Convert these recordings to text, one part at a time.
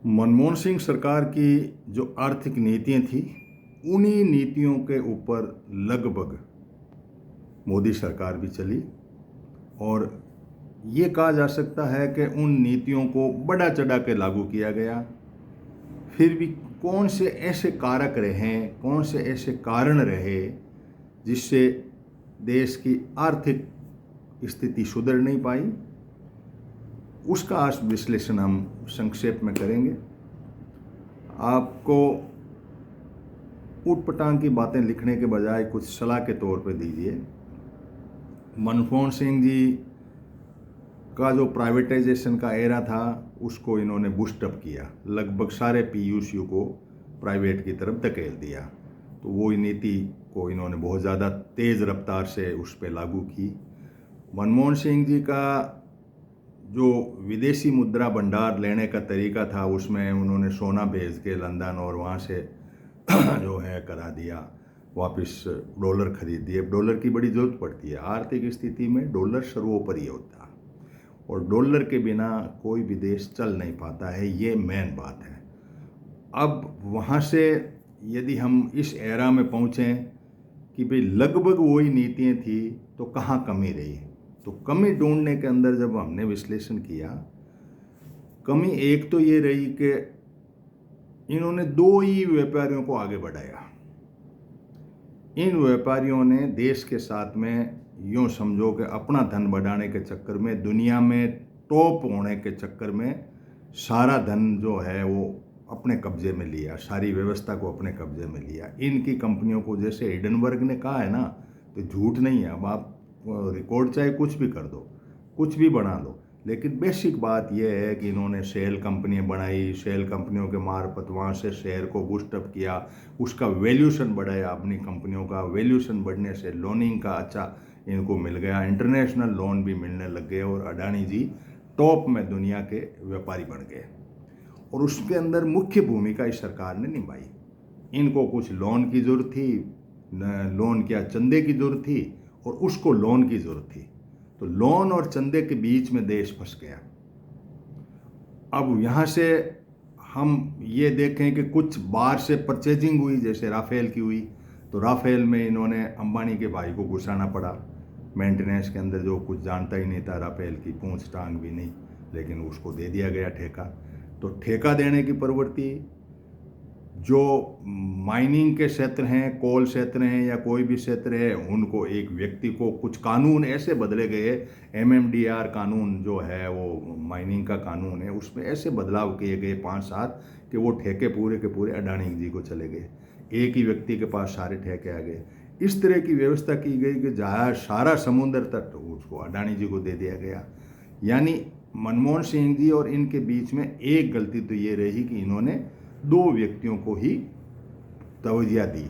मनमोहन सिंह सरकार की जो आर्थिक नीतियां थी, उन्हीं नीतियों के ऊपर लगभग मोदी सरकार भी चली। और ये कहा जा सकता है कि उन नीतियों को बढ़ा चढ़ा के लागू किया गया। फिर भी कौन से ऐसे कारक रहे, कौन से ऐसे कारण रहे जिससे देश की आर्थिक स्थिति सुधर नहीं पाई, उसका आज विश्लेषण हम संक्षेप में करेंगे। आपको ऊटपटांग की बातें लिखने के बजाय कुछ सलाह के तौर पर दीजिए। मनमोहन सिंह जी का जो प्राइवेटाइजेशन का एरा था, उसको इन्होंने बूस्टअप किया, लगभग सारे पीयूसीयू को प्राइवेट की तरफ धकेल दिया। तो वो नीति को इन्होंने बहुत ज़्यादा तेज़ रफ्तार से उस पर लागू की। मनमोहन सिंह जी का जो विदेशी मुद्रा भंडार लेने का तरीका था, उसमें उन्होंने सोना भेज के लंदन और वहाँ से जो है करा दिया, वापस डॉलर खरीद दिए। डॉलर की बड़ी ज़रूरत पड़ती है आर्थिक स्थिति में, डॉलर सर्वोपरि होता है और डॉलर के बिना कोई भी देश चल नहीं पाता है, ये मेन बात है। अब वहाँ से यदि हम इस एरा में पहुँचें कि भाई लगभग वही नीतियाँ थी, तो कहाँ कमी रही। तो कमी ढूंढने के अंदर जब हमने विश्लेषण किया, कमी एक तो ये रही कि इन्होंने दो ही व्यापारियों को आगे बढ़ाया। इन व्यापारियों ने देश के साथ में यूँ समझो कि अपना धन बढ़ाने के चक्कर में, दुनिया में टॉप होने के चक्कर में सारा धन जो है वो अपने कब्जे में लिया, सारी व्यवस्था को अपने कब्जे में लिया। इनकी कंपनियों को, जैसे हिडनबर्ग ने कहा है ना, तो झूठ नहीं है। अब आप रिकॉर्ड चाहे कुछ भी कर दो, कुछ भी बना दो, लेकिन बेसिक बात यह है कि इन्होंने शेल कंपनियां बनाई, शेल कंपनियों के मार्फत वहाँ से शेयर को बूस्टअप किया, उसका वैल्यूशन बढ़ाया। अपनी कंपनियों का वैल्यूशन बढ़ने से लोनिंग का अच्छा इनको मिल गया, इंटरनेशनल लोन भी मिलने लग गए और अडानी जी टॉप में दुनिया के व्यापारी बन गए। और उसके अंदर मुख्य भूमिका इस सरकार ने निभाई। इनको कुछ लोन की ज़रूरत थी, लोन क्या चंदे की ज़रूरत थी, और उसको लोन की ज़रूरत थी। तो लोन और चंदे के बीच में देश फंस गया। अब यहाँ से हम ये देखें कि कुछ बाहर से परचेजिंग हुई, जैसे राफेल की हुई, तो राफेल में इन्होंने अंबानी के भाई को घुसाना पड़ा मेंटेनेंस के अंदर, जो कुछ जानता ही नहीं था, राफेल की पूंछ टांग भी नहीं, लेकिन उसको दे दिया गया ठेका। तो ठेका देने की प्रवृत्ति, जो माइनिंग के क्षेत्र हैं, कोल क्षेत्र हैं या कोई भी क्षेत्र है, उनको एक व्यक्ति को, कुछ कानून ऐसे बदले गए, एमएमडीआर कानून जो है वो माइनिंग का कानून है, उसमें ऐसे बदलाव किए गए 5-7 कि वो ठेके पूरे के पूरे अडानी जी को चले गए। एक ही व्यक्ति के पास सारे ठेके आ गए। इस तरह की व्यवस्था की गई कि जहाँ सारा समुद्र तट उसको अडानी जी को दे दिया गया। यानी मनमोहन सिंह जी और इनके बीच में एक गलती तो ये रही कि इन्होंने दो व्यक्तियों को ही तवज्जो दी,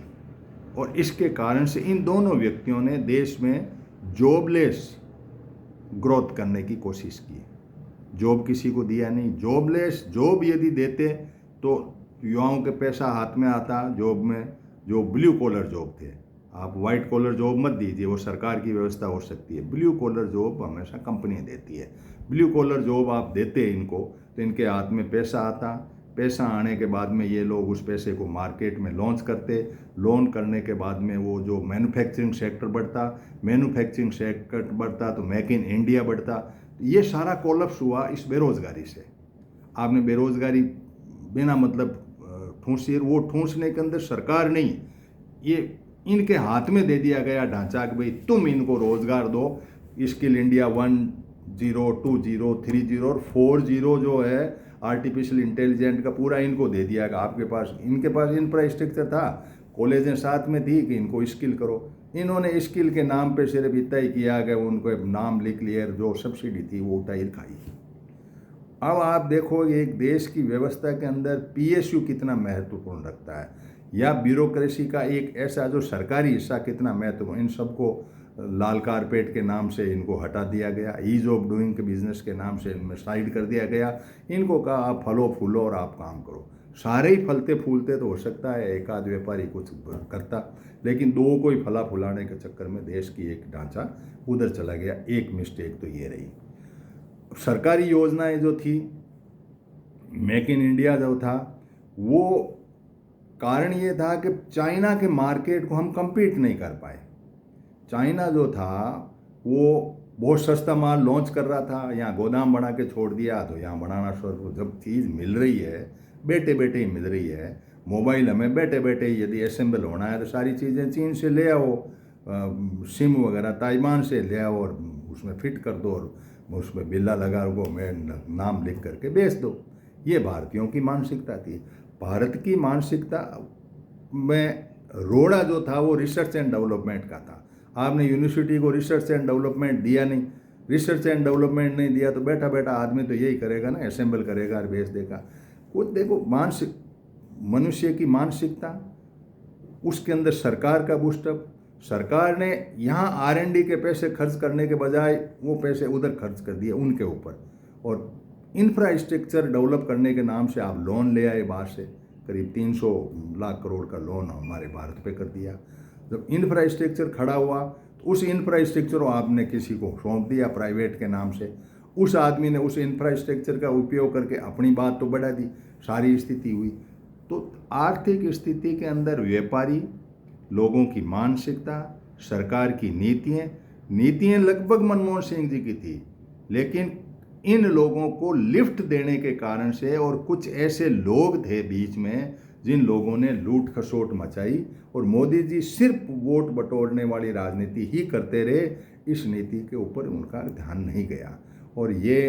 और इसके कारण से इन दोनों व्यक्तियों ने देश में जॉबलेस ग्रोथ करने की कोशिश की। जॉब किसी को दिया नहीं। जॉबलेस, जॉब यदि देते तो युवाओं के पैसा हाथ में आता। जॉब में जो ब्लू कॉलर जॉब थे, आप वाइट कॉलर जॉब मत दीजिए, वो सरकार की व्यवस्था हो सकती है। ब्लू कॉलर जॉब हमेशा कंपनी देती है। ब्लू कॉलर जॉब आप देते इनको, तो इनके हाथ में पैसा आता। पैसा आने के बाद में ये लोग उस पैसे को मार्केट में लॉन्च करते। लोन करने के बाद में वो जो मैन्युफैक्चरिंग सेक्टर बढ़ता, मैन्युफैक्चरिंग सेक्टर बढ़ता तो मेक इन इंडिया बढ़ता। ये सारा कोलैप्स हुआ इस बेरोज़गारी से। आपने बेरोज़गारी बिना मतलब ठूंसी, वो ठूंसने के अंदर सरकार नहीं, ये इनके हाथ में दे दिया गया ढांचा कि भाई तुम इनको रोज़गार दो। स्किल इंडिया 10, 20, 30 और 40 जो है आर्टिफिशियल इंटेलिजेंट का पूरा इनको दे दिया कि आपके पास, इनके पास इंफ्रास्ट्रक्चर था, कॉलेजें साथ में थी कि इनको स्किल करो। इन्होंने स्किल के नाम पे सिर्फ इतना ही किया कि उनको नाम लिख लिया, जो सब्सिडी थी वो उठाई खाई। अब आप देखो एक देश की व्यवस्था के अंदर पीएसयू कितना महत्वपूर्ण रखता है, या ब्यूरोक्रेसी का एक ऐसा जो सरकारी हिस्सा कितना महत्वपूर्ण। इन सबको लाल कारपेट के नाम से इनको हटा दिया गया, ईज ऑफ डूइंग के बिजनेस के नाम से इनमें साइड कर दिया गया। इनको कहा आप फलो फूलो और आप काम करो। सारे ही फलते फूलते तो हो सकता है एक आध व्यापारी कुछ करता, लेकिन दो को ही फला फुलाने के चक्कर में देश की एक ढांचा उधर चला गया। एक मिस्टेक तो ये रही। सरकारी योजनाएं जो थी मेक इन इंडिया जो था वो कारण ये था कि चाइना के मार्केट को हम compete नहीं कर पाए। चाइना जो था वो बहुत सस्ता माल लॉन्च कर रहा था, यहाँ गोदाम बना के छोड़ दिया, तो यहाँ बनाना शुरू। जब चीज़ मिल रही है बैठे बैठे ही मिल रही है, मोबाइल हमें बैठे बैठे ही यदि असेंबल होना है तो सारी चीज़ें चीन से ले आओ, सिम वगैरह ताइवान से ले आओ और उसमें फिट कर दो और उसमें बिल्ला लगा को मैं नाम लिख करके बेच दो। ये भारतीयों की मानसिकता थी। भारत की मानसिकता में रोड़ा जो था वो रिसर्च एंड डेवलपमेंट का था। आपने यूनिवर्सिटी को रिसर्च एंड डेवलपमेंट दिया नहीं, रिसर्च एंड डेवलपमेंट नहीं दिया तो बैठा बैठा आदमी तो यही करेगा ना, असेंबल करेगा और बेच देगा। कुछ देखो मानसिक मनुष्य की मानसिकता, उसके अंदर सरकार का बूस्टअप। सरकार ने यहाँ R&D के पैसे खर्च करने के बजाय वो पैसे उधर खर्च कर दिए उनके ऊपर, और इंफ्रास्ट्रक्चर डेवलप करने के नाम से आप लोन ले आए बाहर से, करीब 300 लाख करोड़ का लोन हमारे भारत पे कर दिया। जब इंफ्रास्ट्रक्चर खड़ा हुआ तो उस इंफ्रास्ट्रक्चर को आपने किसी को सौंप दिया प्राइवेट के नाम से, उस आदमी ने उस इंफ्रास्ट्रक्चर का उपयोग करके अपनी बात तो बढ़ा दी, सारी स्थिति हुई। तो आर्थिक स्थिति के अंदर व्यापारी, लोगों की मानसिकता, सरकार की नीतियाँ लगभग मनमोहन सिंह जी की थी, लेकिन इन लोगों को लिफ्ट देने के कारण से, और कुछ ऐसे लोग थे बीच में जिन लोगों ने लूट खसोट मचाई, और मोदी जी सिर्फ वोट बटोरने वाली राजनीति ही करते रहे, इस नीति के ऊपर उनका ध्यान नहीं गया। और ये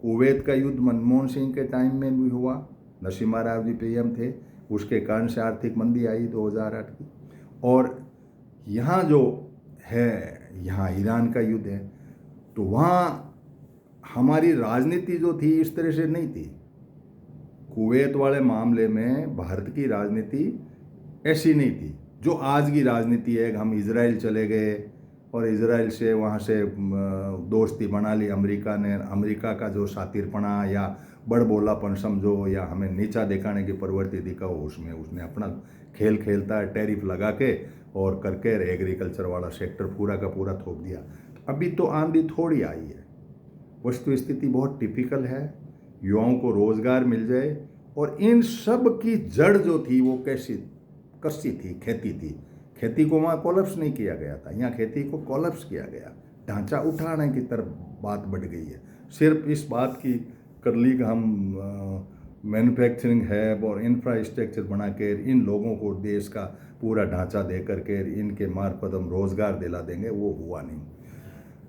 कुवैत का युद्ध मनमोहन सिंह के टाइम में भी हुआ, नरसिम्हा राव जी PM थे, उसके कारण से आर्थिक मंदी आई 2008 की। और यहाँ जो है, यहाँ ईरान का युद्ध है, तो वहाँ हमारी राजनीति जो थी इस तरह से नहीं थी। कुवैत वाले मामले में भारत की राजनीति ऐसी नहीं थी जो आज की राजनीति है। हम इजराइल चले गए और इजराइल से वहाँ से दोस्ती बना ली अमेरिका ने। अमेरिका का जो सातिरपना या बड़बोलापन समझो या हमें नीचा दिखाने की प्रवृत्ति दिखाओ, उसमें उसने अपना खेल खेलता है, टैरिफ लगा के और करके एग्रीकल्चर वाला सेक्टर पूरा का पूरा थोप दिया। अभी तो आंधी थोड़ी आई है, वस्तु स्थिति बहुत टिपिकल है, युवाओं को रोजगार मिल जाए। और इन सब की जड़ जो थी वो कसी थी, खेती थी। खेती को वहाँ कोलैप्स नहीं किया गया था, यहाँ खेती को कोलैप्स किया गया, ढांचा उठाने की तरफ बात बढ़ गई है। सिर्फ इस बात की कर ली कि हम मैन्युफैक्चरिंग हैब और इंफ्रास्ट्रक्चर बना के इन लोगों को देश का पूरा ढांचा दे करके इनके मार्फत हम रोज़गार दिला देंगे, वो हुआ नहीं।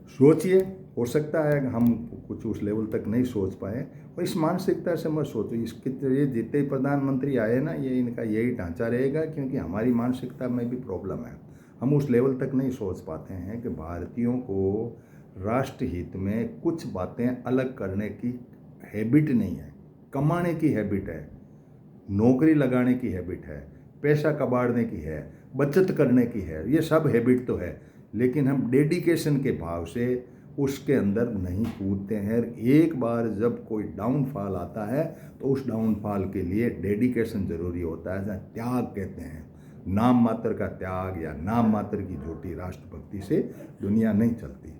सोचिए, हो सकता है कि हम कुछ उस लेवल तक नहीं सोच पाए, और इस मानसिकता से मत सोचो। इसके ये जितने प्रधानमंत्री आए ना, ये इनका यही ढांचा रहेगा, क्योंकि हमारी मानसिकता में भी प्रॉब्लम है। हम उस लेवल तक नहीं सोच पाते हैं कि भारतीयों को राष्ट्र हित में कुछ बातें अलग करने की हैबिट नहीं है। कमाने की हैबिट है, नौकरी लगाने की हैबिट है, पैसा कबाड़ने की है, बचत करने की है, ये सब हैबिट तो है, लेकिन हम डेडिकेशन के भाव से उसके अंदर नहीं कूदते हैं। एक बार जब कोई डाउनफॉल आता है तो उस डाउनफॉल के लिए डेडिकेशन ज़रूरी होता है, जहाँ त्याग कहते हैं। नाम मात्र का त्याग या नाम मात्र की झूठी राष्ट्रभक्ति से दुनिया नहीं चलती।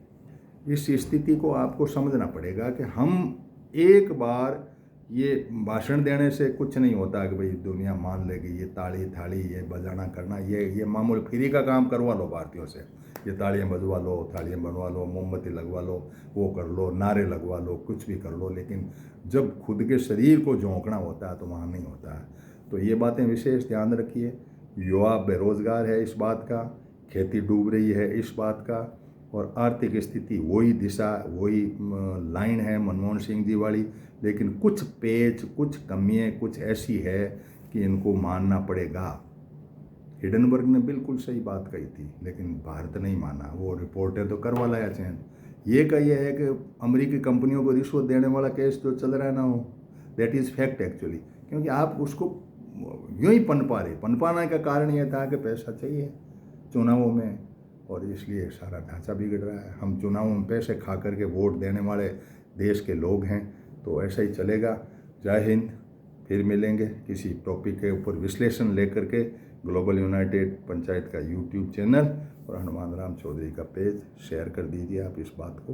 इस स्थिति को आपको समझना पड़ेगा कि हम एक बार ये भाषण देने से कुछ नहीं होता कि भाई दुनिया मान लेगी, ये ताली थाली ये बजाना करना, ये मामूल फ्री का काम करवा लो भारतीयों से। ये तालियां बजवा लो, थालियां बनवा लो, मोमबत्ती लगवा लो, वो कर लो, नारे लगवा लो, कुछ भी कर लो, लेकिन जब खुद के शरीर को झोंकना होता है तो वहाँ नहीं होता है। तो ये बातें विशेष ध्यान रखिए। युवा बेरोजगार है इस बात का, खेती डूब रही है इस बात का, और आर्थिक स्थिति वही दिशा वही लाइन है मनमोहन सिंह जी वाली, लेकिन कुछ पेच कुछ कमियाँ कुछ ऐसी है कि इनको मानना पड़ेगा। हिडनबर्ग ने बिल्कुल सही बात कही थी, लेकिन भारत नहीं माना। वो रिपोर्टें तो करवा लाया चैन। ये कही है कि अमेरिकी कंपनियों को रिश्वत देने वाला केस जो चल रहा है ना, हो दैट इज़ फैक्ट एक्चुअली, क्योंकि आप उसको यूँ ही पनपाने का कारण ये था कि पैसा चाहिए चुनावों में, और इसलिए सारा ढांचा बिगड़ रहा है। हम चुनावों में पैसे खा करके वोट देने वाले देश के लोग हैं, तो ऐसा ही चलेगा। जय हिंद। फिर मिलेंगे किसी टॉपिक के ऊपर विश्लेषण लेकर के। ग्लोबल यूनाइटेड पंचायत का YouTube चैनल और हनुमान राम चौधरी का पेज शेयर कर दीजिए आप इस बात को।